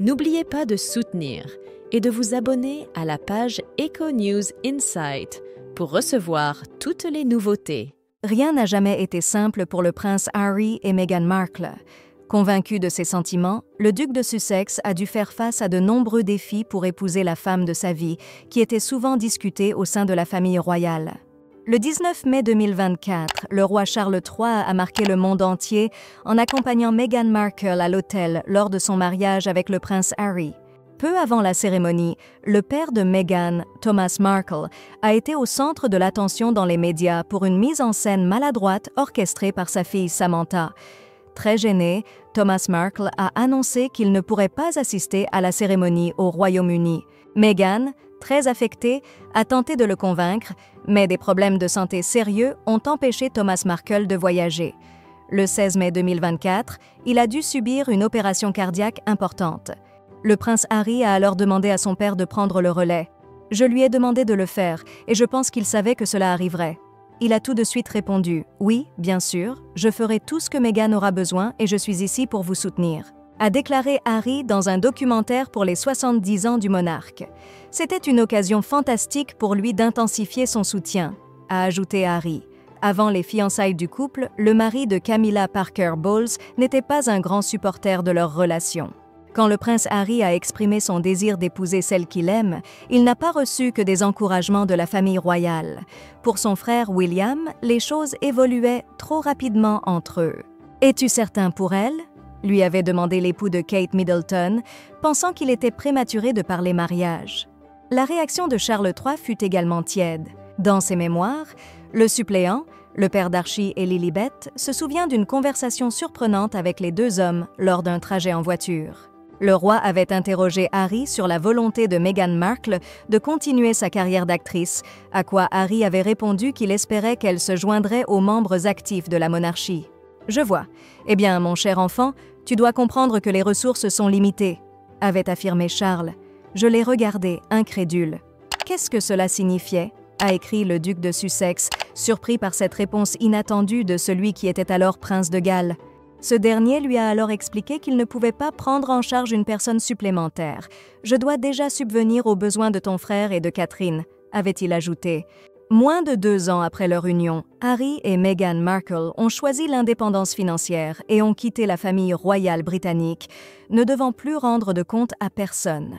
N'oubliez pas de soutenir et de vous abonner à la page Echo News Insight pour recevoir toutes les nouveautés. Rien n'a jamais été simple pour le prince Harry et Meghan Markle. Convaincu de ses sentiments, le duc de Sussex a dû faire face à de nombreux défis pour épouser la femme de sa vie, qui était souvent discutée au sein de la famille royale. Le 19 mai 2024, le roi Charles III a marqué le monde entier en accompagnant Meghan Markle à l'autel lors de son mariage avec le prince Harry. Peu avant la cérémonie, le père de Meghan, Thomas Markle, a été au centre de l'attention dans les médias pour une mise en scène maladroite orchestrée par sa fille Samantha. Très gêné, Thomas Markle a annoncé qu'il ne pourrait pas assister à la cérémonie au Royaume-Uni. Meghan, très affectée, a tenté de le convaincre, mais des problèmes de santé sérieux ont empêché Thomas Markle de voyager. Le 16 mai 2024, il a dû subir une opération cardiaque importante. Le prince Harry a alors demandé à son père de prendre le relais. « Je lui ai demandé de le faire et je pense qu'il savait que cela arriverait. » Il a tout de suite répondu « Oui, bien sûr, je ferai tout ce que Meghan aura besoin et je suis ici pour vous soutenir », a déclaré Harry dans un documentaire pour les 70 ans du monarque. C'était une occasion fantastique pour lui d'intensifier son soutien, a ajouté Harry. Avant les fiançailles du couple, le mari de Camilla Parker Bowles n'était pas un grand supporter de leur relation. Quand le prince Harry a exprimé son désir d'épouser celle qu'il aime, il n'a pas reçu que des encouragements de la famille royale. Pour son frère William, les choses évoluaient trop rapidement entre eux. « Es-tu certain pour elle ?» lui avait demandé l'époux de Kate Middleton, pensant qu'il était prématuré de parler mariage. La réaction de Charles III fut également tiède. Dans ses mémoires, le suppléant, le père d'Archie et Lilibet, se souvient d'une conversation surprenante avec les deux hommes lors d'un trajet en voiture. Le roi avait interrogé Harry sur la volonté de Meghan Markle de continuer sa carrière d'actrice, à quoi Harry avait répondu qu'il espérait qu'elle se joindrait aux membres actifs de la monarchie. « Je vois. Eh bien, mon cher enfant, tu dois comprendre que les ressources sont limitées, » avait affirmé Charles. Je l'ai regardé, incrédule. « Qu'est-ce que cela signifiait ?» a écrit le duc de Sussex, surpris par cette réponse inattendue de celui qui était alors prince de Galles. Ce dernier lui a alors expliqué qu'il ne pouvait pas prendre en charge une personne supplémentaire. « Je dois déjà subvenir aux besoins de ton frère et de Catherine », avait-il ajouté. Moins de 2 ans après leur union, Harry et Meghan Markle ont choisi l'indépendance financière et ont quitté la famille royale britannique, ne devant plus rendre de compte à personne.